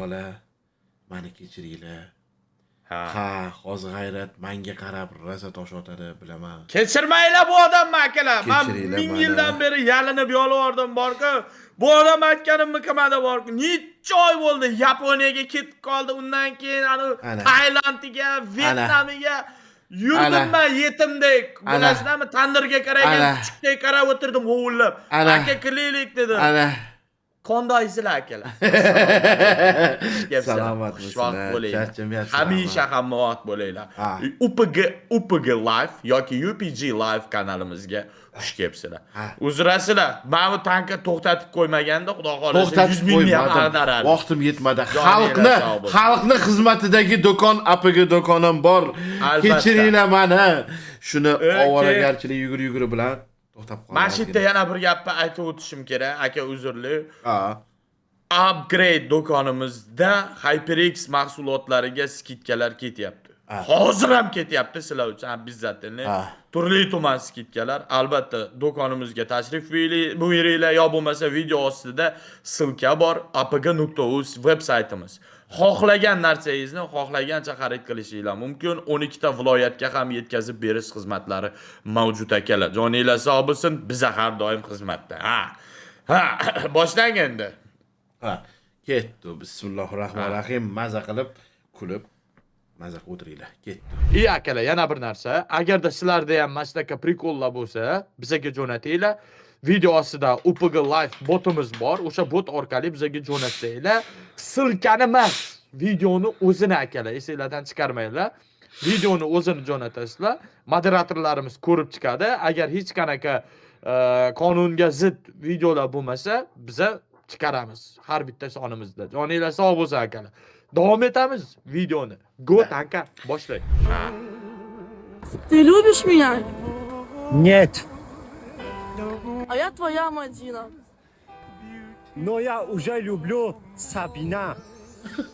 Lola, meni kechiringlar. Ha, hozir G'ayrat menga qarab rosa tosh otadi, bilaman. Kechirmaylar bu odamni akalar. Men Kechiringlar 1000 meni. yildan beri yalinib yolvordim borku, bu odam aytganimni qilmadi borku. Necha oy bo'ldi Yaponiyaga ketib qoldi, undan keyin Tailandiga, Vyetnamiga yurdim men yetimdek. Bilasizlarmi, tandirga qaragan kuchukdek qarab o'tirdim o'g'illab. Aka qilaylik dedi. Qondoysizlar akalar. Salomatmisizlar. Charchamayapsizlar. Hamisha hamma bo'linglar. UPG Live yoki UPG Live kanalimizga xush kelibsizlar. Uzrasizlar, men bu tankni to'xtatib qo'ymaganda, xudo xolasa 100 mingni ham ag'daradi. Vaqtim yetmadi. Xalqni xizmatidagi do'kon, APG do'konim bor. Kechiringlar meni. Shuni ovoragarchilik yugur bilan to'xtab qoldim. Mana shu yerda yana bir gapni aytib o'tishim kerak, aka uzrli. Upgrade do'konimizda HyperX mahsulotlariga skidkalar ketyapti. Hozir ham ketyapti sizlar uchun bizzatini. Turli tuman skidkalar. Albatta do'konimizga tashrif buyuringlar, yo bo'lmasa video ostida silka bor, apg.uz veb saytimiz. Xohlagan narsangizni xohlagancha xarid qilishingiz mumkin. 12 ta viloyatga ham yetkazib berish xizmatlari mavjud akalar. Joninglar sog' bo'lsin, biz har doim xizmatda. Boshlang endi. Ketdi. Bismillahirrohmanirrohim. Maza qilib, kulib, maza o'tiringlar. Ketdi. Akalar, yana bir narsa. Agarda sizlarda ham mashtaka prikollar bo'lsa, bizga jo'natinglar. Video ostida UPG Live botimiz bor. O'sha bot orqali bizga jo'natsanglar, silkani emas, videoni o'zini akalar, esingizdan chiqarmanglar. Videoni o'zini jo'natasizlar. Moderatorlarimiz ko'rib chiqadi. Agar hech qanaqa qonunga zid videolar bo'lmasa, biza chiqaramiz har bitta sonimizda. Joninglar sog' bo'lsin akalar. Davom etamiz videoni. Go tanka, boshlang. Ты любишь меня? Нет, А я твоя Мадина. но я уже люблю Сабина.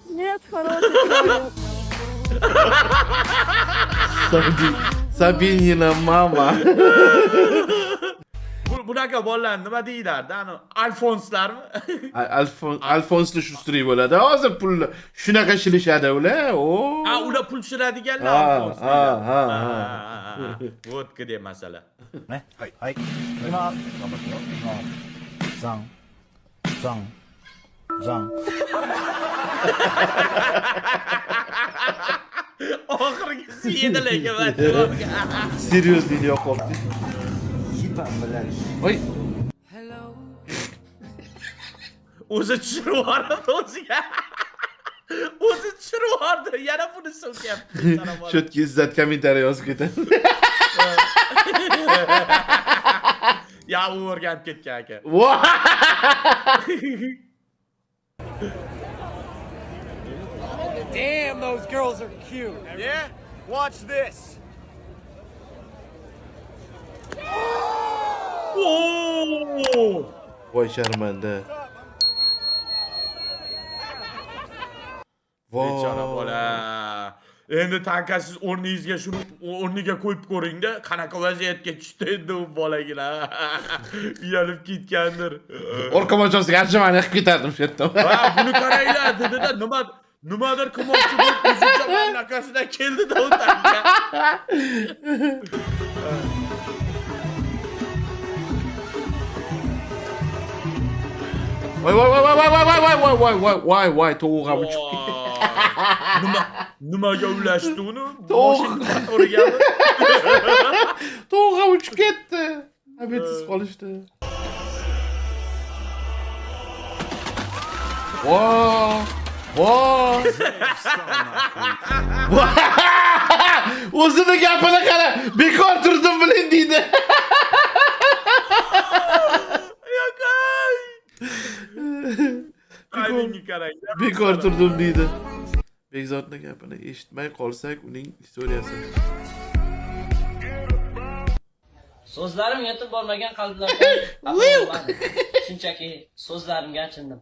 Нет, хороший человек. Sabinina mama. Bunaqa bolalar nima deylardi? Ani Alfonslarmi? Alfonsli Shustri bo'ladi. Hozir pul shunaqa shilishadi ular. Ular pul shiradiganlar Alfons. Vodka de masala. ね、はい、はい、いきます。頑張ってよ。ザン、ザン、ザン。 Oxirgisi yedilarga man. Seriyozlikni yo'qotdi. Voy. O'zi tushirib yubordi o'ziga. O'zi tushirib yubordi. Yana buni so'kyapti. Shotki izzat kommentariy yozib ketadi. Ya u o'rganib ketgan aka. Damn, those girls are cute. Yeah? Watch this. Voy sharmanda. Bechora bola. Endi tankasiz o'rningizga shuni o'rniga qo'yib ko'ring-da, qanaqa vaziyatga tushdi endi u bolagina. Uyalib ketgandir. Orqa mochasiga arjimani qilib ketardim shu yerda. Buni qaranglar dedi-da, nimadir qilmoqchi bo'lib o'zicha mamlakasidan keldi-da u tanka. Voy, to'g'ri uchib ketdi. Nimaga ulashdi uni? Mashina motorigami? To'g'ri uchib ketdi. Habitsiz qolishdi. O'zini gapini qara. Bekor turdim bilan deydi. Bekor turdim deydi. Bekzodning gapini eshitmay qolsak uning istoriyasi. So'zlarim yetib bormagan qalblardan shunchaki so'zlarimga achindim.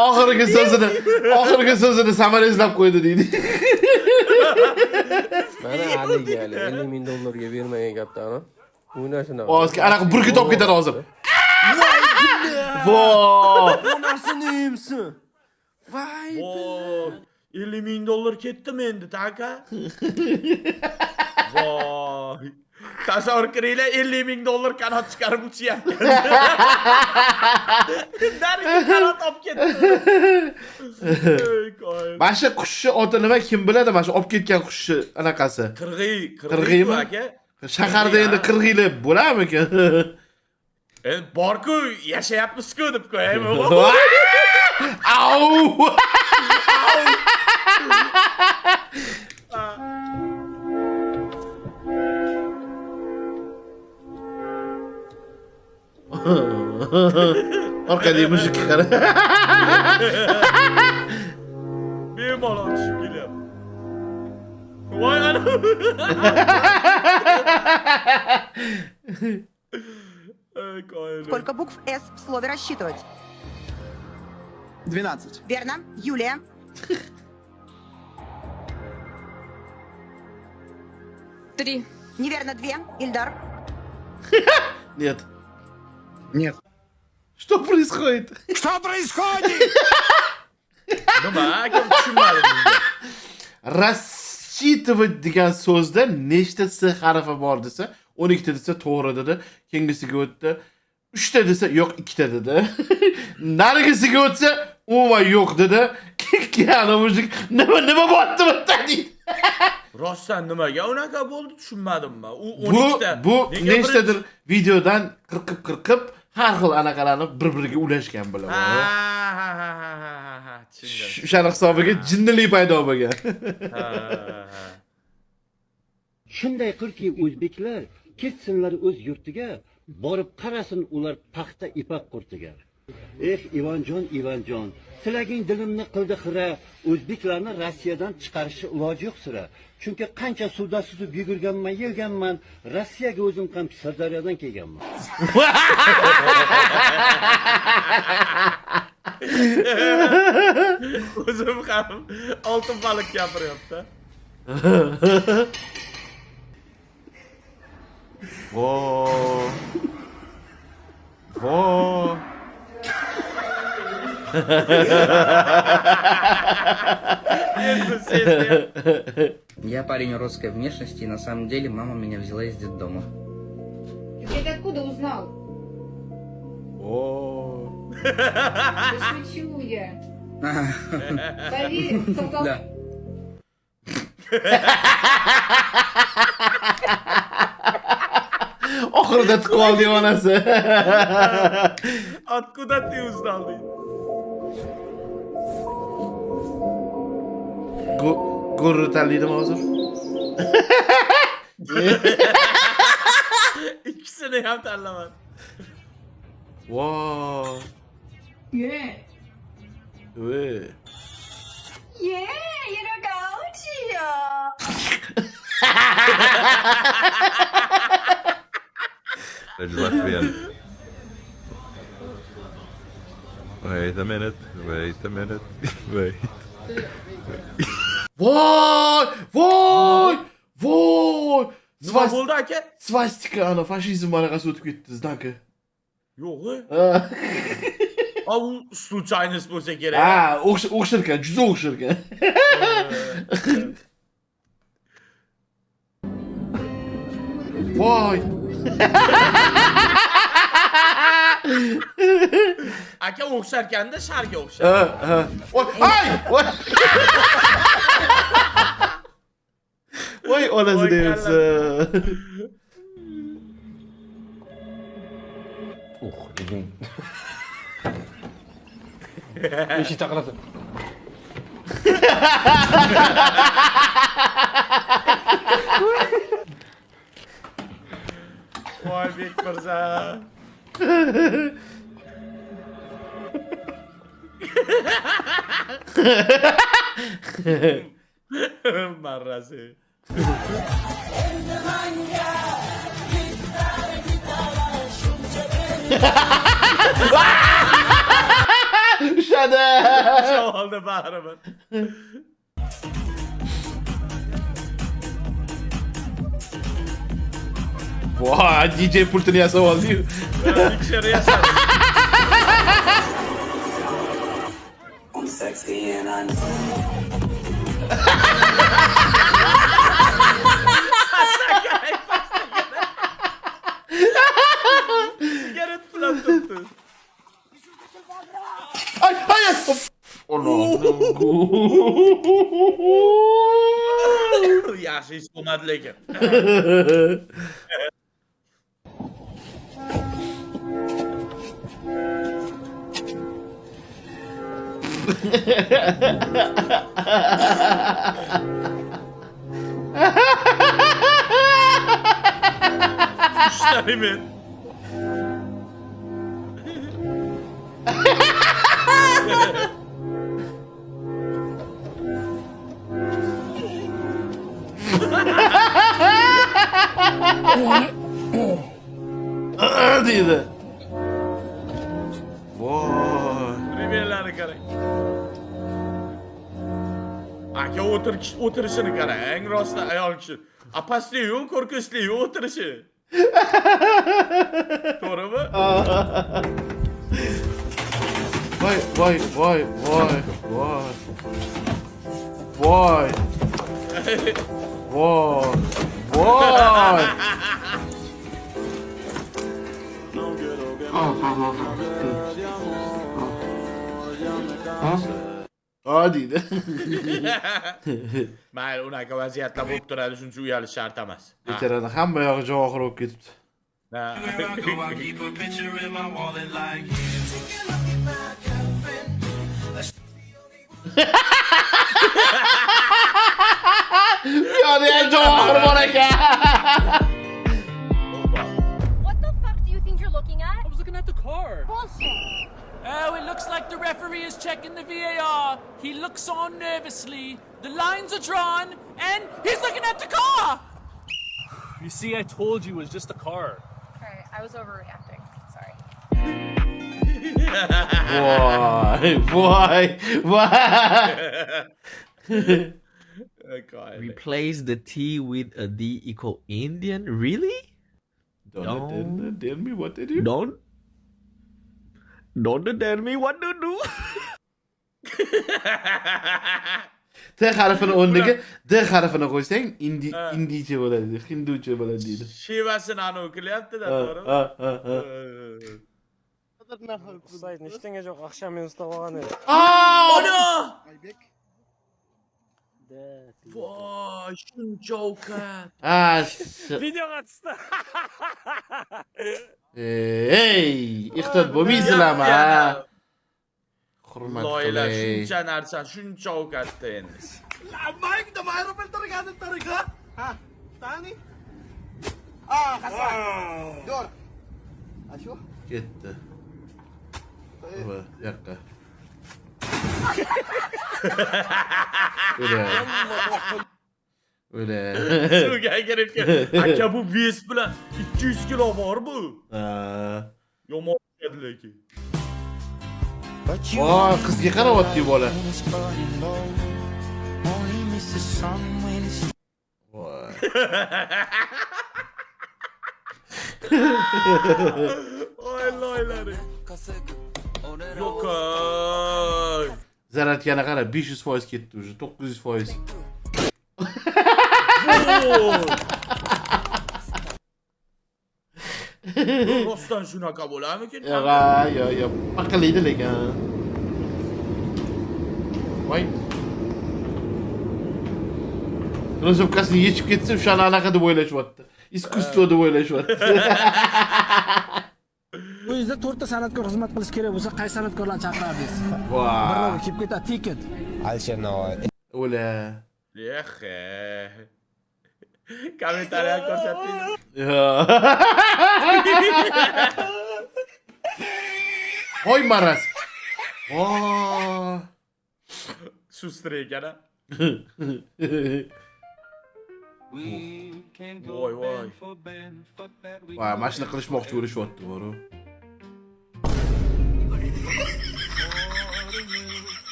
oxirgi so'zini Samara izlab qo'ydi deydi. Mana haliga $50 ming dollarga bermagan gaplarni O'ynashini. Ozga anaqa burki top ketadi hozir. Vo! Onasini Voy. Voy, 50 ming dollar ketdimi endi, taka? Voy. Tasavvur qiling, 50 ming dollar kanat chiqarib uchyapti. Dariga kanat olib ketdi. Ey qoyil. Mana shu qushni oti nima kim biladi? Mana shu olib ketgan qushni anaqasi. Qirg'iymi aka? Shaharda endi qirg'iylar bo'larmikan? Bor-ku, yashayapmiz-ku deb qo'yaymi? Au! Orqadagi mushukka qara. Bemalol tushib kelyapti. Voy ana. Ey qoyil. Сколько букв «С» в слове «рассчитывать»? 12. Верно. Юлия. Три. Неверно. 2. Ильдар. Нет. Нет. Что происходит? Что происходит? Nima, aka tushunmadim. Рассчитывать degan so'zda nechta s harfi bor desa, 12 ta desa to'g'ri dedi. Keyingisiga o'tdi. 3 ta desa yo'q 2 ta dedi. Narigisiga o'tsa umuman yo'q dedi. Yana mushuk nima bo'pti bitta deydi. Rostdan nimaga unaqa bo'ldi tushunmadimmi? U 12 ta. Bu nechtadir videodan qirqib har xil anaqalarni bir-biriga ulashgan bilan. Ha. Tushundim. O'shaning hisobiga jinnilik paydo bo'lgan. Shunday qilki o'zbeklar ketsinlar o'z yurtiga, borib qarasin ular paxta ipak qurtiga. Ivanjon, tilaging dilimni qildi xira, o'zbeklarni Rossiyadan chiqarishi iloji yo'q sira. Chunki qancha suvda suzib yugurganman, yeganman, Rossiyaga o'zim ham Sirdaryodan kelganman. O'zim ham oltin baliq gapiryapti. Vo. Я парень уродской внешности, и на самом деле мама меня взяла из детдома. Ты откуда узнал? О. Да шучу я. Поверь, Да. Oxirida tiqib oldi onasi. Откуда ты узнал? Gurri tanlaydimi hozir? İkisini ham tanlamadim. Wow. Yeah. Ouais. Yeah, you're a gauchio. Latvian. Wait a minute. Wait. Voy! Nima bo'ldi aka? Svastika ana fashizm anaqasi o'tib ketdi zdanka. Yo'q. A u случайность bo'lsa kerak. Ha, o'xshirkan, juda o'xshirkan. Voy! Aka o'xsharkanda sharga o'xshar. Ha. Ay! Voy, onasi deyapsiz. Dedim. Eshik taqiladi. Voy bek mirza. Marrasi. Shada. Şavalda bağırımın. Voy, DJ pultini yasab oldi-yu. Diksheri yasadim. Sigaret bilan turibdi. Ay, ay, ay. Oh no. Yaxshi ish qilmadi lekin. Ushlarimen. Deydi. Voy. Primerlarni qarang. Aka o'tirishini qarang, rostdan ayol kishi. Apasliyu, ko'rkisliyu o'tirishi. To'g'rimi? Voy, voy, voy, voy, voy. Voy. Voy. Voy. deydi. Mayli, unaqa vaziyatlar bo'lib turadi, shuning uchun uyalish shart emas. Bechorani hamma yog'i javohir bo'lib ketibdi. Piyoda ham javohir bor ekan. What the fuck do you think you're looking at? I was looking at the car. Bullshit. Oh, it looks like the referee is checking the VAR. He looks on nervously. The lines are drawn, and he's looking at the car. You see, I told you it was just a car. Alright, I was overreacting. Sorry. Voy, voy, voy. Replace the T with a D equal Indian? Really? Don't tell me what to do. Don't tell me what to do. T harfini o'rniga D harfini qo'ysang, indiycha bo'ladi, hinducha bo'ladi deydi. Shevasini aniq qilyapti-da, to'g'rimi? Nechtaga jo'q axsham men ustab olgan edi. Ana! Voy, shuncha ovqat. Videoga tushdi. Ey, ehtiyot bo'lmaysizlarmi? Hurmat Loyilar, qilay. shuncha narsa, shuncha ovqatda endi. Ketdi. Bu yoqqa. Öyle. Suvga kirib ketdi. Aka bu ves bilan 200 kilo bor bu. Yomon edi lekin. Voy, qizga qarayapti bola. Voy. Oy loylari. Yo'q. Zaratgani qara, 500% ketdi уже, 900%. Rostdan shunaqa bo'larmikin? Yo'q, paqillaydi lekin. Voy. Rozovkasini yechib ketsa, o'shani anaqa deb o'ylashyapti. Iskustvo deb o'ylashyapti. Bu yerda 4 ta san'atkor xizmat qilish kerak bo'lsa, qaysi san'atkorlarni chaqirardingiz? Voy. Birov kelib ketadi, tiket. Alisher Navoiy. O'la. Yexe. Kommentariya ko'rsating. Voy maraz. Voy. Shustir ekan-a. Voy voy. Voy, mashina qilishmoqchi bo'lishyapti, bor-ku.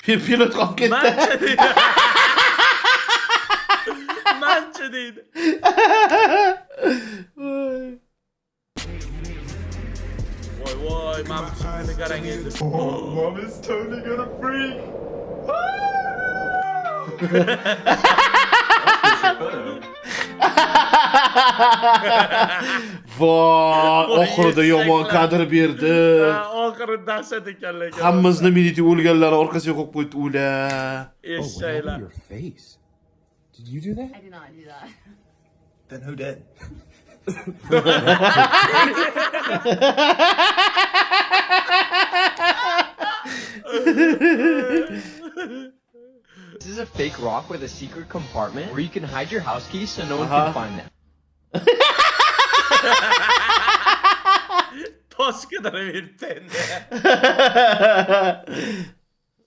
Pilot qolib ketdi. Mancha deydi. voy. Mana bu chiqini qarang endi. Mom is totally gonna freak. Voy, oxirida yomon kadr berdi. Oxiri dahshat ekanlar. Hammamizni militiya o'lganlar orqasiga qo'yib qo'ydi ular. Eshaylar. Did you do that? I did not do that. Then who did? This is a fake rock with a secret compartment where you can hide your house keys so no one can find them. Toshqadar beribdi endi.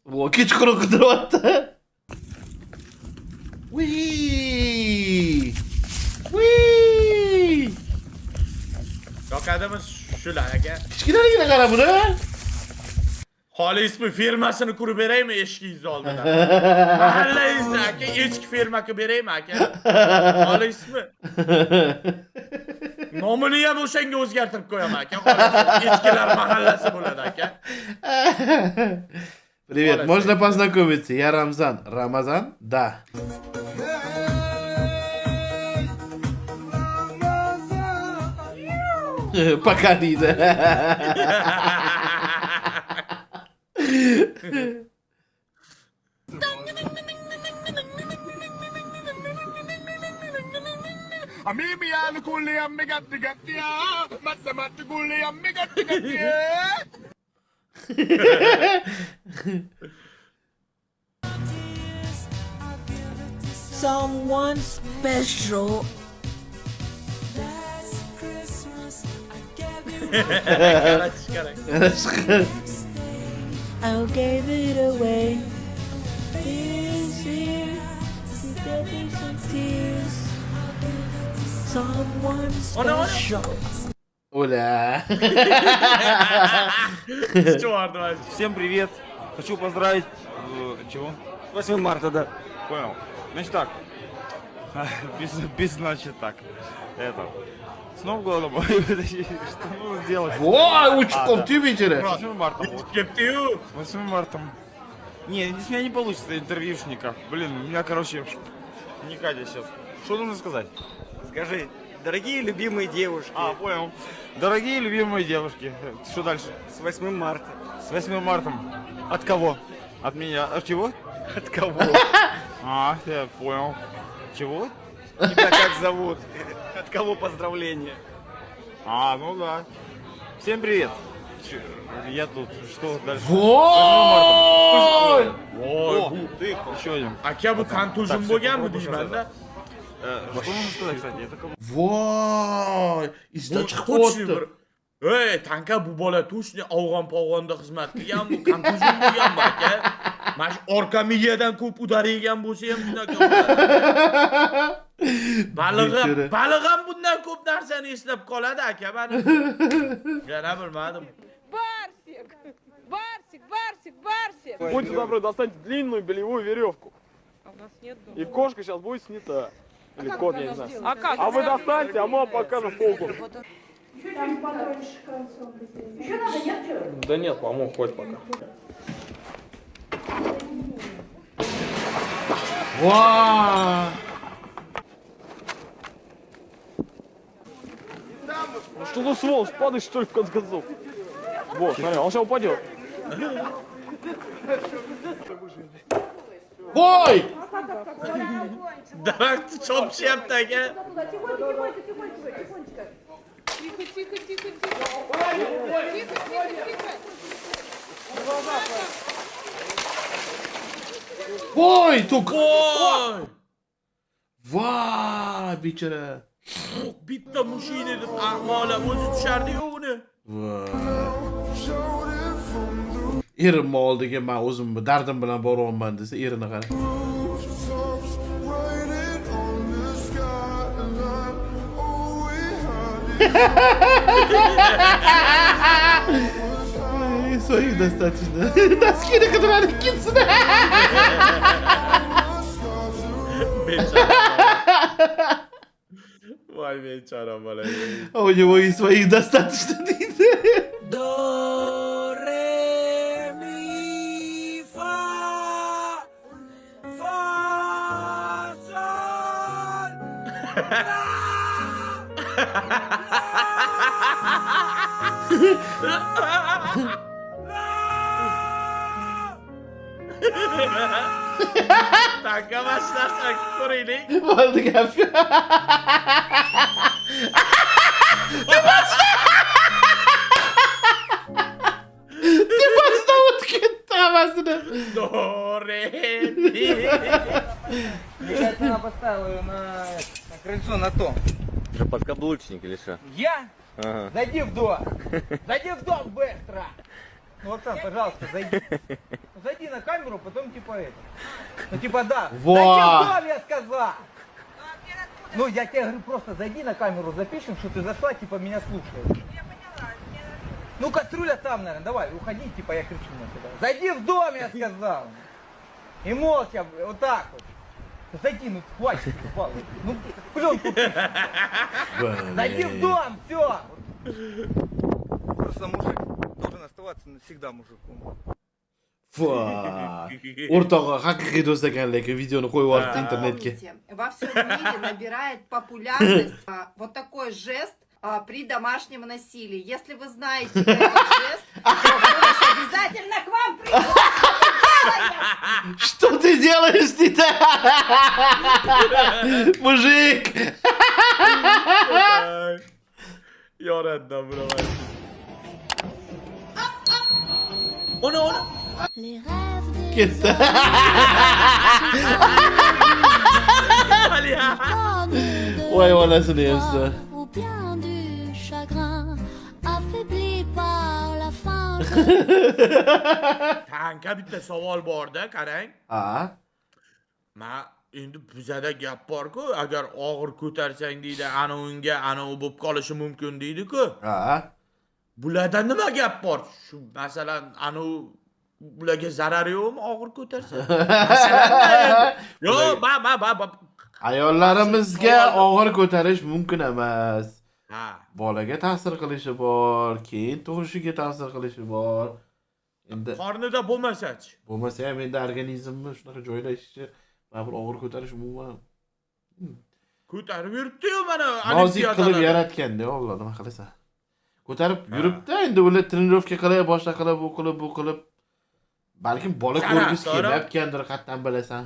Voy, kechqurun qidiryapti. Wii! Wii! Yoqadimi shular aka? Kichkinaligina qara buni. Holi ismi firmasini qurib beraymi eshigingiz oldida? Mahallangizda aka echki firma qilib beraymi aka? Holi ismi. Nomini ham o'shanga o'zgartirib qo'yaman aka. Echkilar mahallasi bo'ladi aka. Привет, можно познакомиться? Я Рамзан. Рамазан? Да. Пока Дида. A mimi hanno culli a me gatti gatti mazza matti culli a me gatti gatti Someone special. I gave it away. This year, there be some tears. Someone special. Оля. Всем привет. Хочу поздравить... чего? 8 марта, да. Понял. Значит так. Без значит так. Это... С Новым годом. Что нужно сделать? Ой, учков Твиттере. 8 марта. 8 марта. Не, с меня не получится интервьюшника. Блин, у меня, короче, не Катя сейчас. Что нужно сказать? Скажи, дорогие любимые девушки. А, понял. Дорогие любимые девушки. Что дальше? С 8 марта. С 8 марта. От кого? От меня. От чего? От кого? А, я понял. Чего? Тебя как зовут? От кого поздравления? А, ну да. Всем привет. Я тут. Что дальше? Voy! Ой, ты еще один. Aka bu kontuzim bo'lganmi deyman-da. Что нужно сказать, кстати? Это кому? Voy! Isdan chiqib Ey, tanka bu bola to'shni Afg'on-Pog'onda xizmat qilgan, bu kontuzim bo'lgan aka. Mana shu orqa miyadan ko'p udar yegan bo'lsa ham shunaqa bo'ladi. Baliq ham bundan ko'p narsani eslab qoladi aka, mana. Yana bilmadim. Барсик! Барсик, Барсик, Барсик! Будьте добры, достаньте длинную белевую веревку. А у нас нет дома. И кошка сейчас будет снята. Или кот, я не знаю. А как? А вы достаньте, а мы вам покажем полку. Еще надо, нет? Да нет, по-моему, хоть пока. Вау! Ну что за сволочь, падаешь что ли в конце концов? Вот, смотри, он сейчас упадет. Voy! Daraxtni chopshyapti aka. Тихо, тихо, тихо, тихо. Тихо, тихо, тихо. Voy! Tuk! Voy! Voy! Bechara. Bitta mushina deb ahmoqlar o'zi tushardi-ku uni. Erim oldiga men o'zim dardim bilan boryapman desa, erini qara. Своих достаточно. Доски qidiradi ikkinchisini. Voy bechora bola. У него и своих достаточно deydi. Tanka başlarsak ko'raylik. Bo'ldi gap. Tepasidan o'tib ketdi hammasini. Я тебя поставил на крыльцо на то. На подкаблучник или что? Я? Ага. Зайди в дом. Зайди в дом быстро. Ну, Оксан, пожалуйста, зайди. Зайди на камеру, потом типа это. Ну типа да. Во! Зайди в дом, я сказал. Ну, я тебе говорю, просто зайди на камеру, запишем, что ты зашла, типа меня слушаешь. Ну, кастрюля там, наверное, давай, уходи, типа я кричу на тебя. Зайди в дом, я сказал. И молча, вот так вот. Зайди, ну хватит, ну пленку. Зайди в дом, все. Просто мужик должен оставаться навсегда мужиком. Voy. O'rtog'i haqiqiy do'st ekan, lekin videoni qo'yib yuboribdi internetga. Во всем мире набирает популярность вот такой жест при домашнем насилии. Если вы знаете этот жест, то помощь обязательно к вам придет. Что ты делаешь, Тита? Мужик! Yaradan buralar. Ona. Ketdi. Voy onasini yemsa. Tanka bitta savol bor-da, qarang. Ha? Ma endi bizada gap bor-ku, agar og'ir ko'tarsang deydi, ana unga ana u bo'lib qolishi mumkin deydi-ku. Ha? Bularda nima gap bor? Shu masalan, ana u bularga zarari yo'qmi og'ir ko'tarsa? Masalan, yo'q, ba. Ayollarimizga og'ir ko'tarish mumkin emas. Ha. Bolaga ta'sir qilishi bor, keyin tug'ishiga ta'sir qilishi bor. Endi qornida bo'lmasa-chi? Bo'lmasa ham endi organizmni shunaqa joylashishi, baribir og'ir ko'tarish umuman. Ko'tarib yuribdi-yu mana Nozik qilib yaratganda, Alloh nima qilasan? Ko'tarib yuribdi, endi ular trenirovka qilib, boshqa qilib, bu qilib. Balkim bola ko'rgisi kelayotgandir, qatdan bilasan.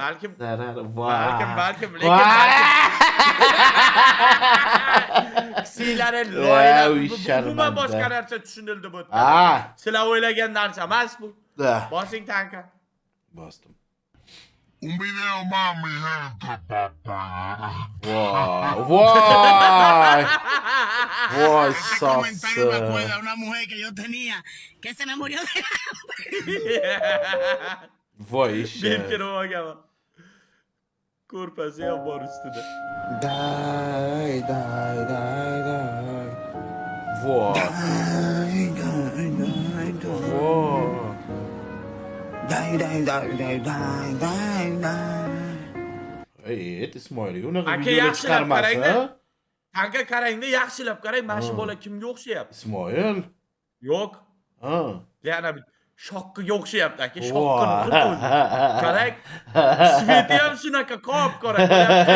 Balkim zarar. Balkim. Sizlarga loyiha umuman boshqa narsa tushunildi bu. Sizlar o'ylagan narsa emas bu. Bosing tanka. Bosdim. Un video más, mi gente, papá. Voy, Comentario me acuerdo de una mujer que yo tenía que se me murió de hambre. Voy ishi. Berkin olmaganman. Ko'rpasi ham bor ustida. Day. Voy. Ey, İsmail, unaqa video chiqarmasa. Tanka qarangda, yaxshilab qarang, mana shu bola kimga o'xshayapti? Ismoil. Yo'q. Ha. Yana bir shokkiga o'xshayapti aka, shokkini qildi. Qarang. Sveti ham shunaqa qop-qora.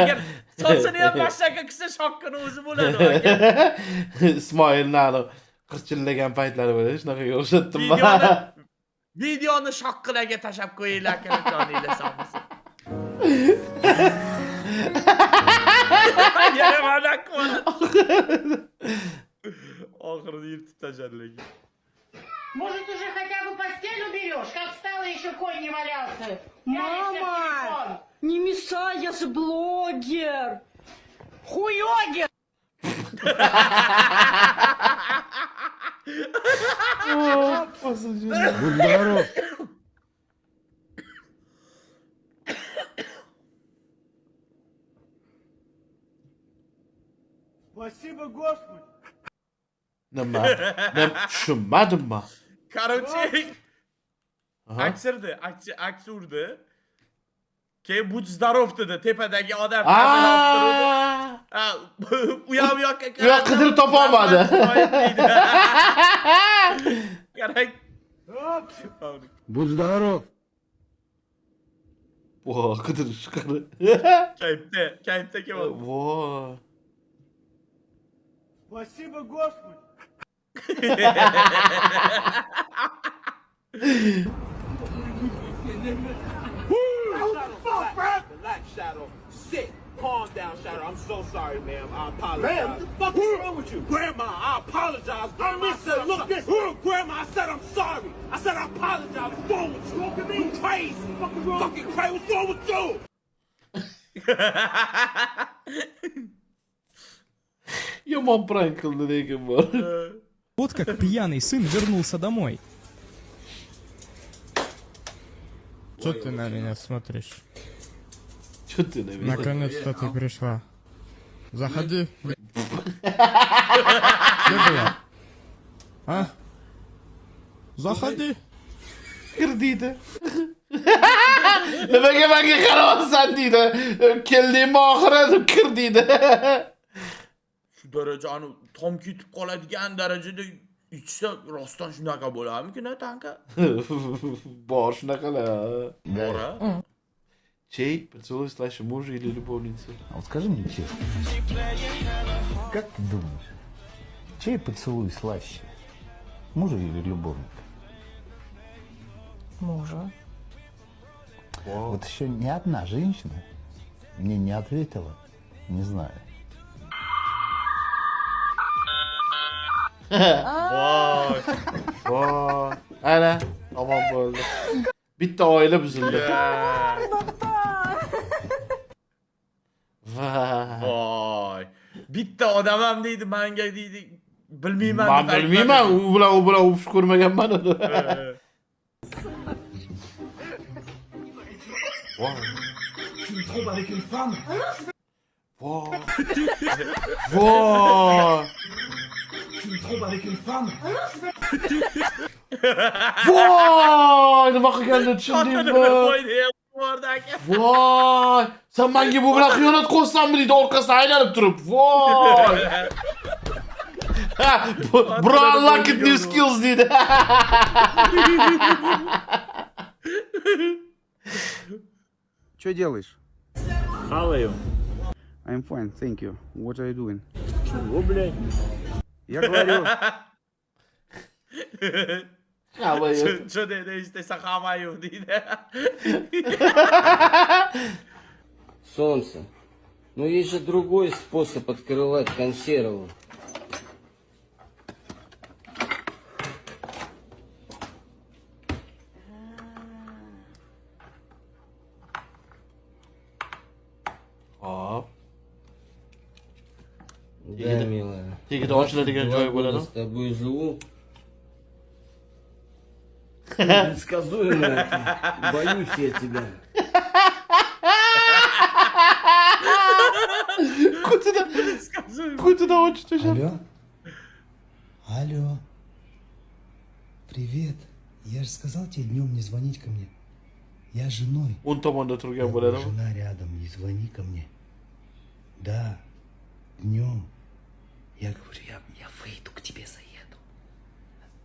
Agar sochini ham boshqa qilsa shokkini o'zi bo'ladi aka. Ismoil nalo qirchillagan paytlari bo'ladi, shunaqa o'xshatdim. Videoni shokkilarga tashab qo'yinglar aka, joninglar sog' bo'lsin. Yana mana qo'ydi. Oxirida yirtib tashladik. Может, уже хотя бы постель уберешь? Как встала, еще конь не валялся. Мама, не мешай, я же блогер. Хуёгер. Здорово. Спасибо, Господи. Nima tushunmadimmi? Короче, aks urdi. Keyin bu zdarov dedi, tepadagi odam u ham yoqqa Yo'q, qidirib topa olmadi. Qarang. Будь здоров. Vay kıdırış karı. Kayıpta kim o? Vay. Спасибо, Господи! Relax, Shadow. Sit. Calm down, Shadow. I'm so sorry, ma'am. I apologize. Ma'am, what the fuck is wrong with you? Grandma, I apologize. Grandma, I said, look this. Grandma, I said I'm sorry. I said I apologize. What's wrong with you? Look at me. You crazy. Fucking crazy. What's wrong with you? Yaman prank kıldı lekin var. Вот как пьяный сын вернулся домой. Что ты на меня смотришь? Чё ты на меня? Наконец-то ты пришла. Заходи. Где была? А? Заходи. Kırdıydı. Demek ben karavan deydi. Keldiğimi ahire kırdıydı. Shu darajani tom ketib qoladigan darajada ichsa rostdan shunaqa bo'larmikin tanka? Bor shunaqalar. Bor a? Чей поцелуй слаще мужа или любовницы? А вот скажи мне честно, как ты думаешь, чей поцелуй слаще? Мужа или любовника? Мужа. Вот еще ни одна женщина мне не ответила, не знаю. Vay. Vay. Ana. Tamam böyle. Bitti aile büzüldü. Vay. Voy. Bitta odam ham deydi, menga deydi. Bilmayman Ben deb bilmeymem. U bilan ufuş ko'rmagan man uni. Vay. Vay. Vay. Vay. Nima qilganini tushundingmi? Vay. Sen menga bu bilan xiyonat qilsanmi deydi orqasidan aylanib turib. Vay. Bro, unlocked new skills deydi. Что делаешь? Хаваю. I'm fine, thank you. What are you doing? Чего, блядь? Я говорю, Что dedi işte sakamayu deydi. Солнце. Ну есть же другой способ открывать консерву. Hop. Да, милая. Tegida ochiladigan joyi bo'ladi. С тобой живу. Предсказуемо. Боюсь я тебя. Kutuda ochdi. Алло? Алло? Привет. Я же сказал тебе днем не звонить ко мне. Я с женой. Он tomonda turgan bo'ladi. Жена рядом, не звони ко мне. Да, днем. Я говорю, я выйду к тебе заеду.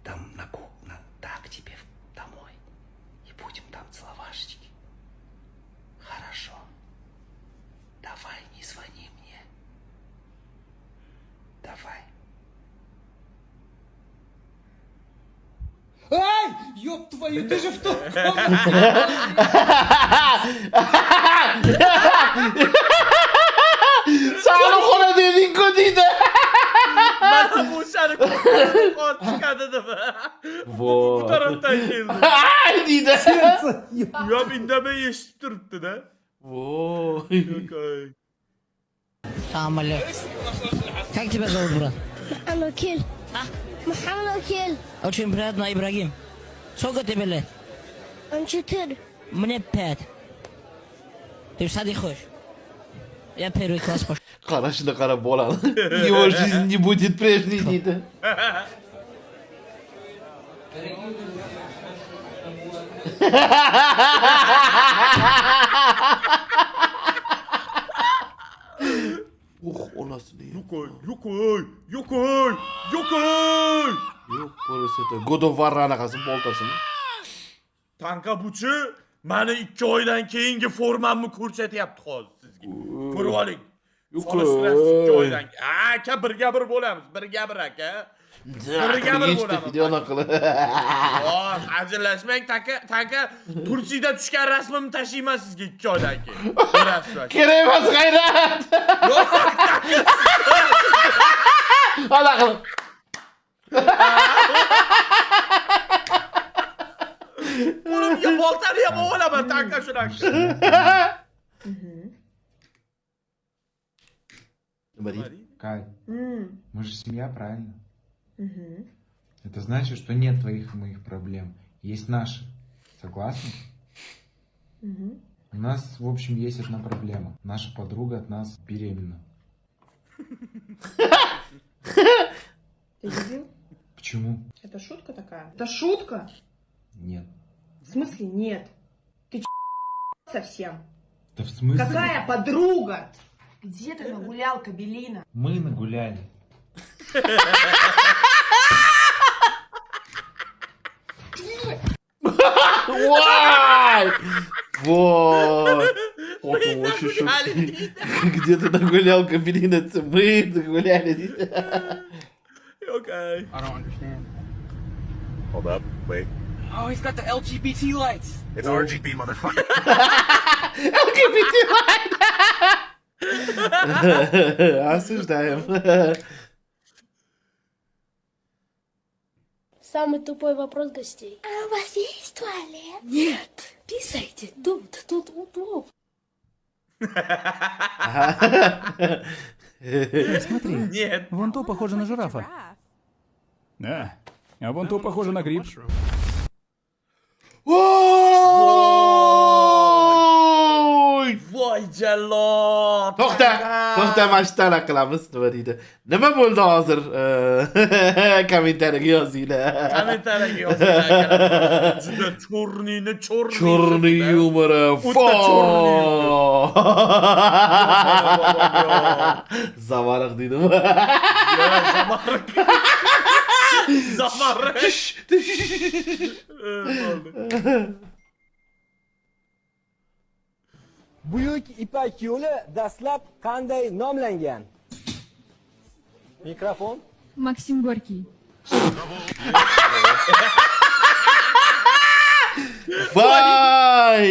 Там на кухне, да, к тебе домой. И будем там целовашечки. Хорошо. Давай, не звони мне. Давай. Ай, ёб твою, ты же в ту Sağlı kola dedin kodiydi. Mana bu şarkı qot chiqadi. Bu tarafdan keldi. Ay deydi. Yo indamay eshitib turibdi-da. Voy. Салам алейкум. Как тебя зовут, брат? Мухаммад Акил. Мухаммад Акил. Очень приятно, Ибрагим. Сколько тебе лет? 4. Мне 5. Ты в садик ходишь? Я первый класс пошел. Qarashini qarab bolani. Его жизнь не будет прежней deydi. Onasını ya. Yok Yok, burası da God of War anaqasi boltasini. Tanka buchi Mani 2 oydan keyingi formamni ko'rsatyapti hozir sizga. Ko'rib oling. Solishtirasiz 2 oydan. Aka birga bir bo'lamiz. Birga bir aka. Birga bir bo'lamiz. Videoni qilib. Ajrashmang taka Turkiyada tushgan rasmimni tashlayman sizga 2 oydan keyin. Ko'rasiz. Kerak emas, G'ayrat. Hala qilib. Qo'limga boltani ham olaman taka shunaqa. Кай, мы же семья, правильно? Это значит, что нет твоих и моих проблем. Есть наши. Согласны? У нас, в общем, есть одна проблема. Наша подруга от нас беременна. Ты дебил? Почему? Это шутка такая? Это шутка? Нет. В смысле нет? Ты совсем? Да в смысле? Какая подруга? Где ты нагулял, Кабелина? Мы нагуляли. Вай! Вот. Вот очень шутки. Где ты нагулял, Кабелина? Мы нагуляли. Okay. I don't understand. Hold up, wait. Oh, he's got the LGBT lights. It's RGB, motherfucker. LGBT light. Осуждаем. Самый тупой вопрос гостей. А у вас есть туалет? Нет. Писайте тут удобно. Смотри, Нет. вон то похоже на жирафа. Да, а вон то похоже на гриб. Voy! Voy jallo. To'xta, mashtara qilamiz, nima deydi? Nima bo'ldi hozir? Kommentariyaga yozinglar. Kommentariyaga yozinglar. Juda cho'rniyni Cho'rni yumori. Zamariq deydimi? Zamariq. Buyuk Ipak yo'li dastlab qanday nomlangan? Mikrofon. Максим Горький. Voy!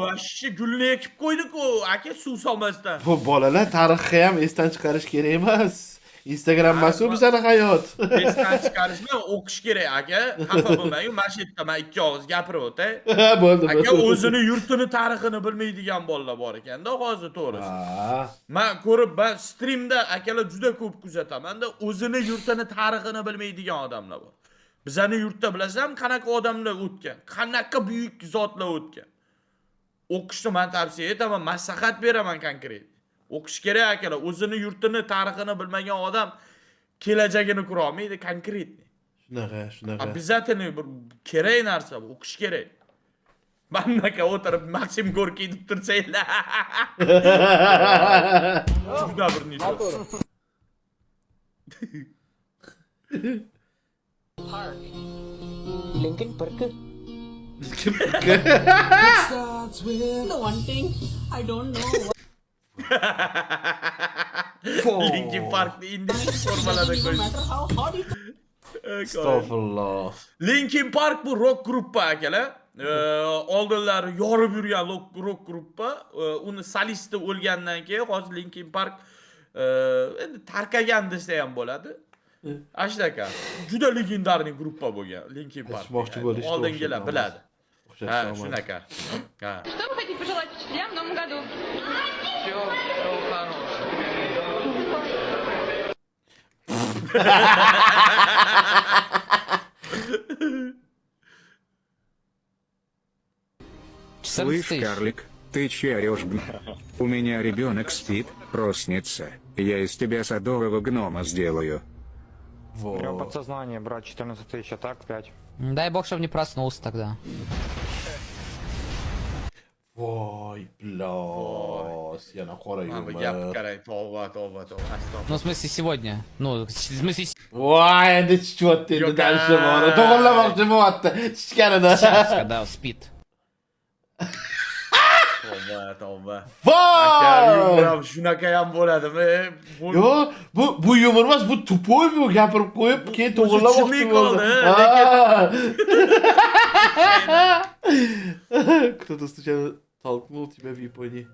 Vashshi gulni ekib qo'ydik-ku, aka suv solmasdan. Bu bolalar tarixni ham esdan chiqarish kerak emas. Instagram masu bizani hayot. Esdan chiqarishni o'qish kerak aka. Xafa bo'lmang, mana shu yerda men 2 og'iz gapirib o'tay. Bo'ldi. Aka o'zini yurtini tarixini bilmaydigan bolalar bor ekanda, hozir to'g'risi. Men ben streamda akalar juda ko'p kuzataman-da, o'zini yurtini tarixini bilmaydigan odamlar bor. Bizani yurtda bilasizmi, qanaqa odamlar o'tgan, qanaqa buyuk zotlar o'tgan. O'qishni men tavsiya etaman, maslahat beraman konkret. O'qish kerak akalar, o'zini yurtini tarixini bilmagan odam kelajagini qura olmaydi konkretni. Shunaqa. Обязательно bir kerak narsa bu, o'qish kerak. Mamlaka o'tirib Maksim Gorkiy deb tursanglar. Juda bir nizo. Linkin Park. The one thing I don't know. Linkin Park'ni indiş formalarına koymuş. Estağfurullah. Linkin Park bu rock gruppa akalar. Oldinlari yorib yurgan rock gruppa. Uni solisti o'lgandan keyin hozir Linkin Park endi tarqagan desa ham bo'ladi. Ashtaka. Juda legendarniy gruppa bo'lgan Linkin Park. Oldingilar biladi. Ha, shunaqa. Ha. Что вы хотите пожелать учителям в новом году? Все хорошего. Слышь, карлик, ты че орешь, У меня ребенок спит, проснется. Я из тебя садового гнома сделаю. У него подсознание, брат, 14 тысяч, а так 5. Дай бог, чтобы не проснулся тогда. Voy, blos. Yana qora Mana bu yumor. gapni qarang. Tavba, astag'firullah. Ну, в смысле, сегодня. Ну, в смысле, Voy, endi chichyapti endi Yo'q, tanishib bor. To'g'rilamoqchi bo'lyapti chichganini. сейчас, когда спит. Tavba. Voy! Aka, yumor ham shunaqa ham bo'ladimi? Yo, bu yumor emas, bu tupoy bu gapirib qo'yib, keyin to'g'rilamoqchi tushunmay bo'ldi. qoldi, Кто-то случайно толкнул тебя в Японии.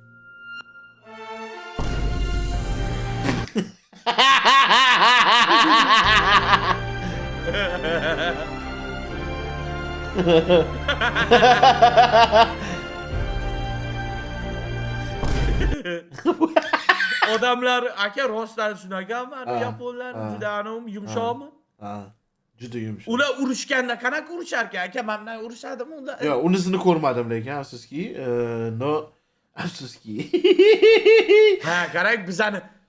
Odamlar aka rostdan shunaqami? Ha, Yaponlar ha, juda yumshoqmi? Ha, juda yumshoq. Ular urushganda qanaqa urishar ekan? Aka, mendan urishadimi ular? Yo, unisini ko'rmadim lekin afsuski, no afsuski. Ha, qarang,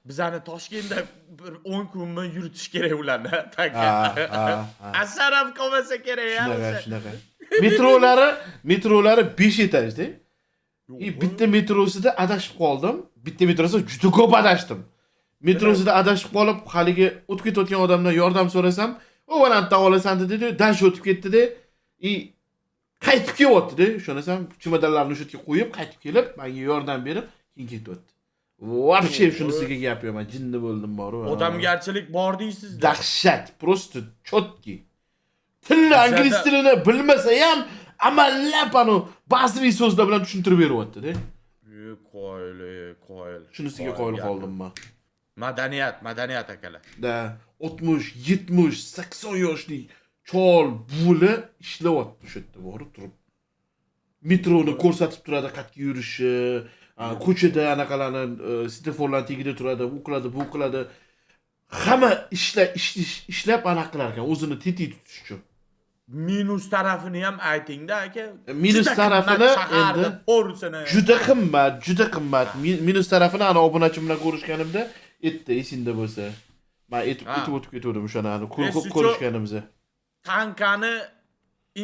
bizani Toshkentda bir 10 kunmi yuritish kerak ularni. Asar ham qolmasa kerak ya. Shunaqa. Metrolari 5 etajda. Bitta metrosida adashib qoldim. Bitta metrosida juda ko'p adashdim. Metrosida adashib qolib, haligi o'tib ketayotgan odamdan yordam so'rasam, "O, vanantda olasan" dedi, dash o'tib ketdi-da. Qaytib kelyapti-da. Shunasam chimodanlarni o'sha yerga qo'yib, qaytib kelib, menga yordam berib, keyin ketyapti. Вообще shunisiga gap yo'q, men jinni bo'ldim bor. Odamgarchilik bor deysiz. Dahshat, просто chotki. Tilni ingliz tilini bilmasa ham amallab anu ba'zi so'zlar bilan tushuntirib beryapti-da. Qoyil. Shunisiga qoyil qoldim men. Madaniyat akalar. Da 60, 70, 80 yoshlik chol buli ishlayapti o'sha yerda borib turib. Metroni ko'rsatib turadi, qatga yurishi, ko'chada anaqalarni siteforlar tagida turadi, u qiladi, bu qiladi. Hamma ishlab anaqa qilar ekan, o'zini tetik tutish uchun. Minus tarafini ham ayting-da aka. Minus tarafini endi juda qimmat. Minus tarafini ana obunachim bilan ko'rishganimda aytdi, esingda bo'lsa. Men aytib o'tib ketdim o'shani ko'rishganimizda. Tankani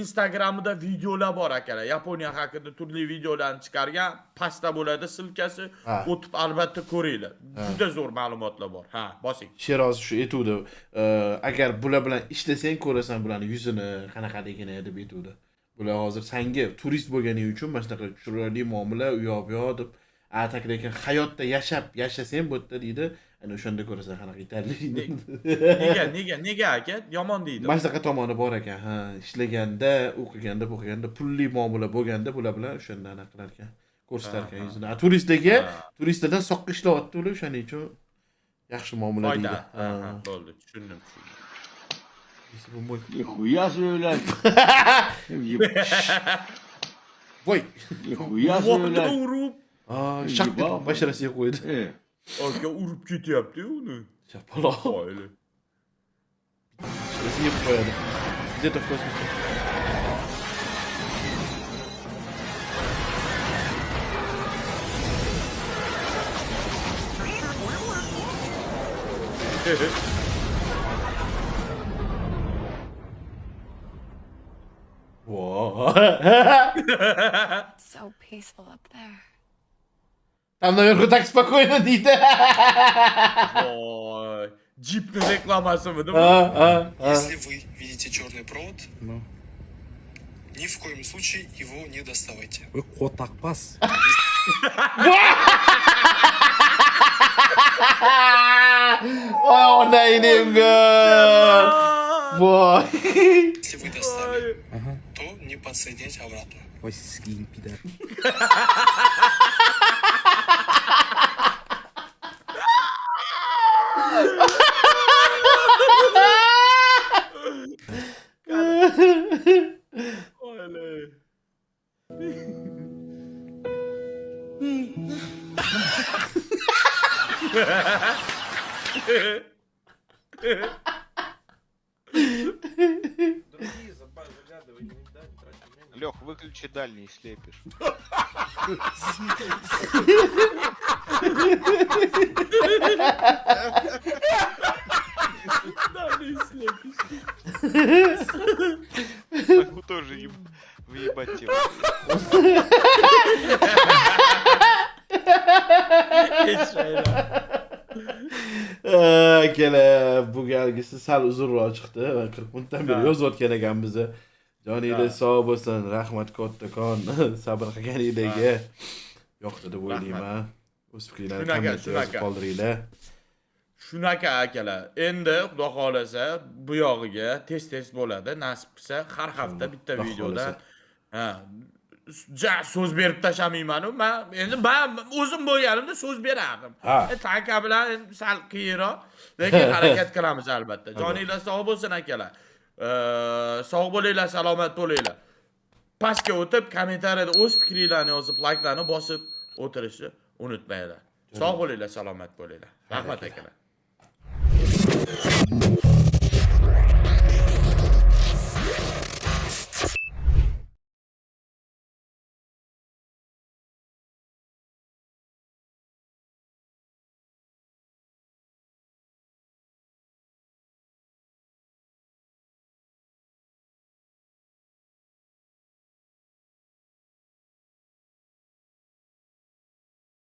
Instagramida videolar bor akalar. Yaponiya haqida turli videolarni chiqargan, pastda bo'ladi silkasi, o'tib albatta ko'ringlar. Juda zo'r ma'lumotlar bor. Ha, bosing. Sheroz shu aytuvdi, agar bular bilan ishlasang ko'rasan bularning yuzini qanaqaligini deb aytuvdi. Bular hozir senga turist bo'lganing uchun mana shunaqa chiroyli muomala, u yoq bu yoq deb lekin hayotda yashasang bu yerda deydi. Ana o'shanda ko'rasan qanaqa yetarli. Nega aka? Yomon deydi. Mana shunaqa tomoni bor ekan. Ha, ishlaganda, o'qiganda, pulli muomala bo'lganda bular bilan o'shanda anaqa qilar ekan. Ko'rsatar ekan yuzini. Turistlardan soqqa ishlayapti ular, o'shaning uchun yaxshi muomala deydi. Bo'ldi, tushundim. Nихуя себе, блядь. Voy. Nихуя себе, блядь. Shaq deb basharasiga qo'ydi. Aka urib ketyapti-yu uni. Chapalo. Qoyili. Съев qo'yadi. Где-то в космосе. So peaceful up there. Там наверху так спокойно deydi. Voy. Jeep'ni reklamasimi, değil mi? Если вы видите черный провод, ни в коем случае его не доставайте. Qo'taqpas. Voy, onayimga. Voy. Если вы достали, то не подсоединяйте обратно. Voy, skin pidar. Лех, выключи дальний, слепишь. Дальний слепишь. Тоже в Выебать его. Akalar, bu galgisi sal uzunroq chiqdi. 40 minutdan beri yozayotgan ekan bizni. Joningiz sog' bo'lsin. Rahmat kattakon. Sabr qilganingizga. Yoqdi deb o'ylayman. O'z fikrlaringizni kommentda yozib qoldiringlar. Shunaqa akalar. Endi xudo xolasa bu yog'iga tez bo'ladi. Nasib qilsa har hafta bitta videoda so'z berib tashamayman-ku. Men o'zim bo'lganimda so'z berardim. Tanka bilan sal qiyinroq, lekin harakat qilamiz albatta. Joninglar sog' bo'lsin akalar. Sog' bo'linglar, salomat bo'linglar. Pastga o'tib kommentariyada o'z fikringlarni yozib, like'larni bosib o'tirishni unutmanglar. Sog' bo'linglar, salomat bo'linglar. Rahmat akalar.